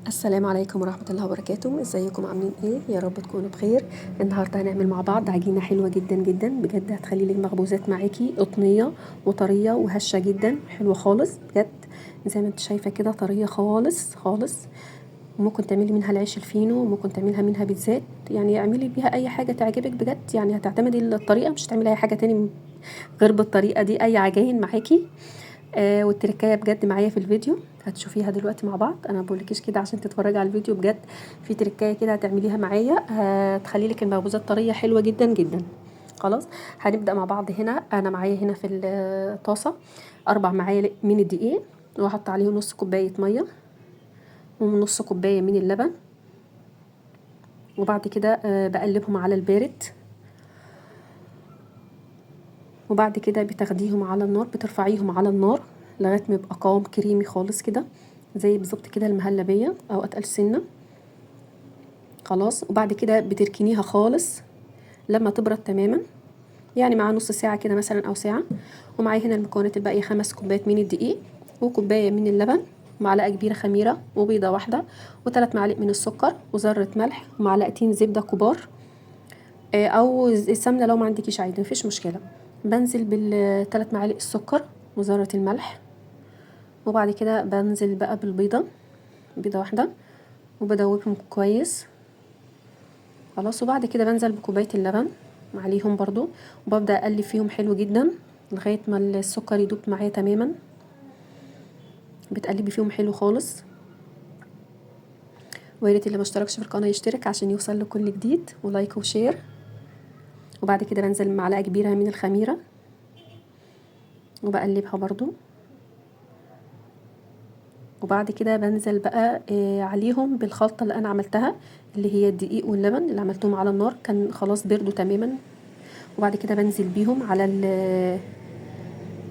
السلام عليكم ورحمة الله وبركاته. ازيكم عاملين ايه؟ يا رب تكونوا بخير. النهارده هنعمل مع بعض عجينة حلوة جدا جدا بجد، هتخلي المخبوزات معاكي قطنية وطرية وهشة جدا، حلوة خالص بجد. زي ما انت شايفة كده طرية خالص خالص. ممكن تعملي منها العيش الفينو، ممكن تعملها منها بيتزات، يعني اعملي بيها اي حاجة تعجبك بجد. يعني هتعتمدي الطريقة، مش هتعملي اي حاجة تاني غير بالطريقة دي. اي عجاين معاكي. والتركايه بجد معايا في الفيديو هتشوفيها دلوقتي مع بعض. انا بقولكيش كده عشان تتفرجي على الفيديو، بجد في تركايه كده هتعمليها معايا هتخلي لك المخبوزات طريه حلوه جدا جدا. خلاص، هنبدا مع بعض. هنا انا معايا هنا في الطاسه 4 معالق من الدقيق، وهحط عليه نص كوبايه ميه ونص كوبايه من اللبن، وبعد كده بقلبهم على البارد. وبعد كده بتاخديهم على النار، بترفعيهم على النار لغايه ما يبقى قوام كريمي خالص كده، زي بالظبط كده المهلبيه او اتقل سنه. خلاص، وبعد كده بتركنيها خالص لما تبرد تماما، يعني مع نص ساعه كده مثلا او ساعه. ومعايا هنا المكونات الباقيه: 5 كوبايات من الدقيق، وكوبايه من اللبن، معلقه كبيره خميره، وبيضه واحده، و3 معالق من السكر، وذره ملح، ومعلقتين زبده كبار، او السمنه لو ما عندكيش عادي مفيش مشكله. بنزل بال3 معالق السكر وذره الملح، وبعد كده بنزل بقى بالبيضه، بيضه واحده، وبدوبهم كويس. خلاص، وبعد كده بنزل بكوبايه اللبن عليهم برضو، وببدا اقلب فيهم حلو جدا لغايه ما السكر يدوب معايا تماما. بتقلبي فيهم حلو خالص، ويا ريت اللي ما اشتركش في القناه يشترك عشان يوصل له كل جديد، ولايك وشير. وبعد كده بنزل بمعلقه كبيره من الخميره وبقلبها برضو. وبعد كده بنزل بقى عليهم بالخلطه اللي انا عملتها، اللي هي الدقيق واللبن اللي عملتهم على النار، كان خلاص بردوا تماما. وبعد كده بنزل بيهم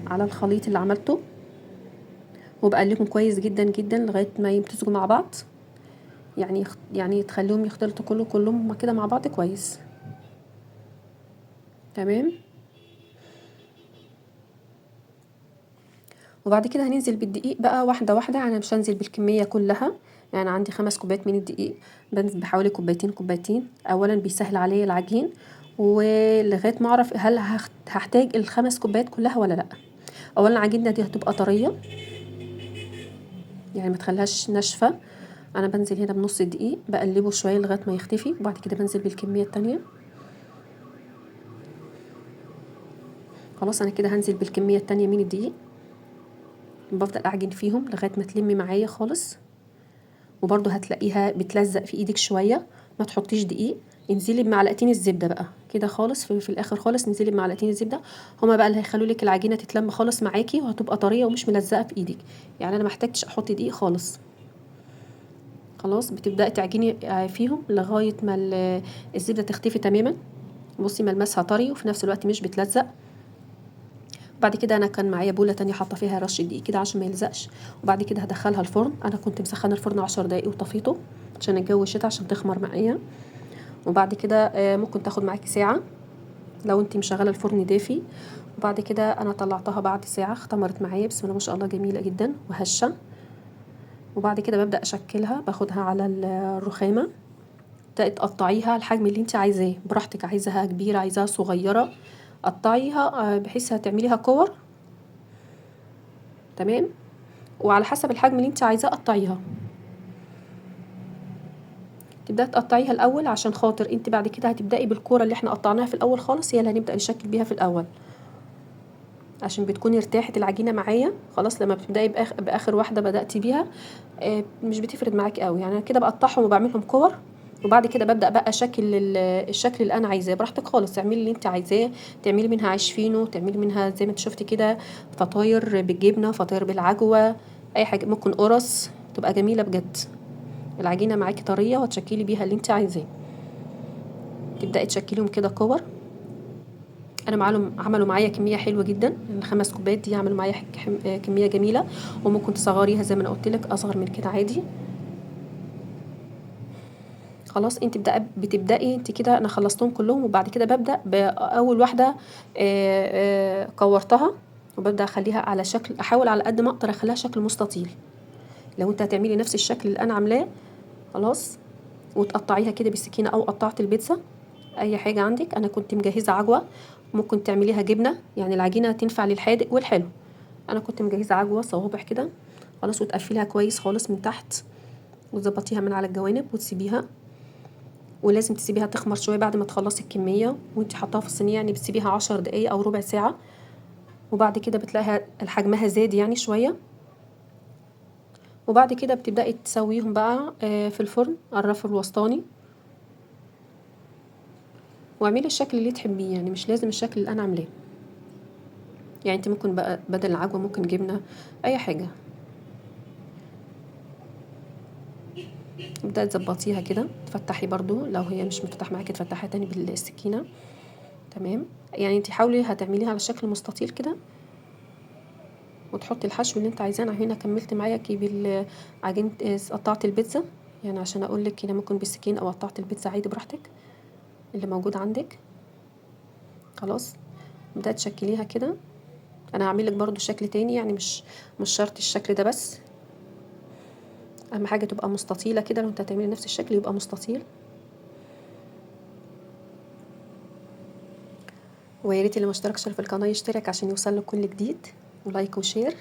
على الخليط اللي عملته، وبقلبهم كويس جدا جدا لغايه ما يمتزجوا مع بعض. يعني تخليهم يختلطوا كلهم كده مع بعض كويس. تمام. وبعد كده هننزل بالدقيق بقى واحده واحده، انا مش هنزل بالكميه كلها. يعني عندي 5 كوبايات من الدقيق، بنزل بحوالي كوبايتين. اولا بيسهل عليا العجين، ولغايه ما اعرف هل هحتاج ال5 كوبايات كلها ولا لا. اولا العجينه دي هتبقى طريه، يعني ما تخليهاش ناشفه. انا بنزل هنا بنص الدقيق بقلبه شويه لغايه ما يختفي، وبعد كده بنزل بالكميه التانية. خلاص، انا كده هنزل بالكميه التانية من الدقيق، بفضل اعجن فيهم لغايه ما تلمي معايا خالص. وبرده هتلاقيها بتلزق في ايدك شويه، ما تحطيش دقيق. انزلي بمعلقتين الزبده بقى كده خالص، في الاخر خالص انزلي بمعلقتين الزبده، هما بقى اللي هيخلوا لك العجينه تتلم خالص معاكي، وهتبقى طريه ومش ملزقه في ايدك. يعني انا ما احتاجتش احط دقيق خالص. خلاص، بتبداي تعجني فيهم لغايه ما الزبده تختفي تماما. بصي ملمسها طري وفي نفس الوقت مش بتلزق. بعد كده انا كان معايا بوله تانية حاطه فيها رشه دقيق كده عشان ما يلزقش. وبعد كده هدخلها الفرن. انا كنت مسخنه الفرن 10 دقايق وطفيته عشان الجو شتا عشان تخمر معايا. وبعد كده ممكن تاخد معاكي ساعه لو انت مشغله الفرن دافي. وبعد كده انا طلعتها بعد ساعه، اختمرت معايا بسم الله ما شاء الله، جميله جدا وهشه. وبعد كده ببدا اشكلها، باخدها على الرخامه، تقطعيها الحجم اللي انت عايزاه براحتك، عايزاها كبيره عايزاها صغيره، قطعيها بحيث هتعمليها كور. تمام. وعلى حسب الحجم اللي انت عايزاه قطعيها. تبداي تقطعيها الاول عشان خاطر انت بعد كده هتبداي بالكوره اللي احنا قطعناها في الاول خالص، هي اللي هنبدا نشكل بيها في الاول، عشان بتكوني ارتاحت العجينه معايا خلاص. لما بتبداي باخر واحده بداتي بيها مش بتفرد معاكي قوي. يعني انا كده بقطعهم وبعملهم كور، وبعد كده ببدا بقى اشكل الشكل اللي انا عايزاه براحتك خالص. تعملي اللي انت عايزاه، تعملي منها عيش فينو، تعملي منها زي ما انت شفتي كده فطاير بالجبنه، فطاير بالعجوه، اي حاجه، ممكن قرص، تبقى جميله بجد. العجينه معاكي طريه وهتشكلي بيها اللي انت عايزاه. تبداي تشكليهم كده كور. انا عملوا معايا كميه حلوه جدا، ال5 كوبايات دي عملوا معايا كميه جميله. وممكن تصغريها زي ما انا قلت لك اصغر من كده عادي. خلاص، انت بتبداي انت كده. انا خلصتهم كلهم، وبعد كده ببدا باول واحده كورتها، وببدا اخليها على شكل، احاول على قد ما اقدر اخليها شكل مستطيل. لو انت هتعملي نفس الشكل اللي انا عاملاه خلاص. وتقطعيها كده بالسكينه او قطعت البيتزا اي حاجه عندك. انا كنت مجهزه عجوه، ممكن تعمليها جبنه، يعني العجينه تنفع للحادق والحلو. انا كنت مجهزه عجوه صوابع كده خلاص. وتقفليها كويس خالص من تحت وتظبطيها من على الجوانب وتسيبيها. ولازم تسيبيها تخمر شويه بعد ما تخلصي الكميه وانت حطاها في الصينيه، يعني بتسيبيها 10 دقايق او ربع ساعه. وبعد كده بتلاقيها حجمها زاد يعني شويه. وبعد كده بتبداي تسويهم بقى في الفرن على الرف الوسطاني. واعملي الشكل اللي تحبيه، يعني مش لازم الشكل اللي انا عاملاه. يعني انت ممكن بقى بدل العجوه ممكن جبنه، اي حاجه. تبداي تظبطيها كده، تفتحي برضو لو هي مش مفتح معاكي تفتحيها تاني بالسكينه. تمام. يعني انت حاولي هتعمليها على شكل مستطيل كده، وتحطي الحشو اللي انت عايزاه. انا هنا كملت معاكي بالعجينه قطعت البيتزا، يعني عشان اقول لك هنا ممكن بالسكين او قطعت البيتزا عادي براحتك اللي موجود عندك. خلاص. بدات تشكليها كده. انا هعمل لك برضو شكل تاني، يعني مش شرط الشكل ده بس. اهم حاجه تبقى مستطيله كده. لو انت هتعملي نفس الشكل يبقى مستطيل. ويا ريت اللي ما اشتركش في القناه يشترك عشان يوصل له كل جديد، ولايك وشير.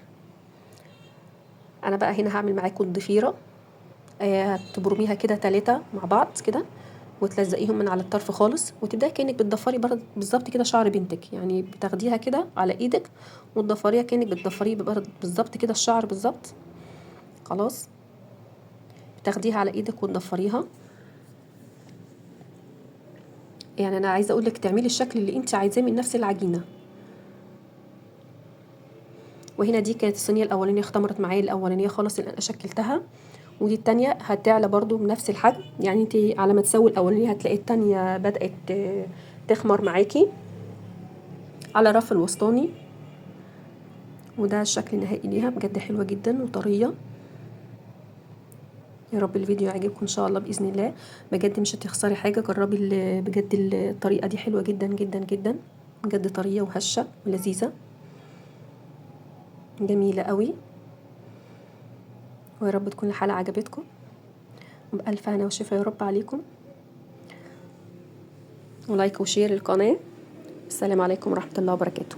انا بقى هنا هعمل معاكم الضفيره. تبرميها كده 3 مع بعض كده، وتلزقيهم من على الطرف خالص، وتبداي كانك بتضفري بالظبط كده شعر بنتك. يعني بتاخديها كده على ايدك وتضفريها كانك بتضفريه بالظبط كده الشعر بالظبط. خلاص. بتاخديها على ايدك وتضفريها. يعني انا عايزه اقول لك تعملي الشكل اللي انت عايزاه من نفس العجينه. وهنا دي كانت الصينيه الاولانيه اختمرت معايا، الاولانيه خالص اللي انا شكلتها. ودي التانية هتعلى برضو بنفس الحجم. يعني انت على ما تسوي الاولانيه هتلاقي التانية بدات تخمر معاكي على الرف الوسطاني. وده الشكل النهائي ليها، بجد حلوه جدا وطريه. يا رب الفيديو يعجبكم ان شاء الله باذن الله. بجد مش هتخسري حاجه. جربي بجد الطريقه دي حلوه جدا جدا جدا. بجد طريه وهشه ولذيذه جميله قوي. ويا رب تكون الحلقه عجبتكم. بألف هنا وشفا يا رب عليكم. ولايك وشير القناه. السلام عليكم ورحمه الله وبركاته.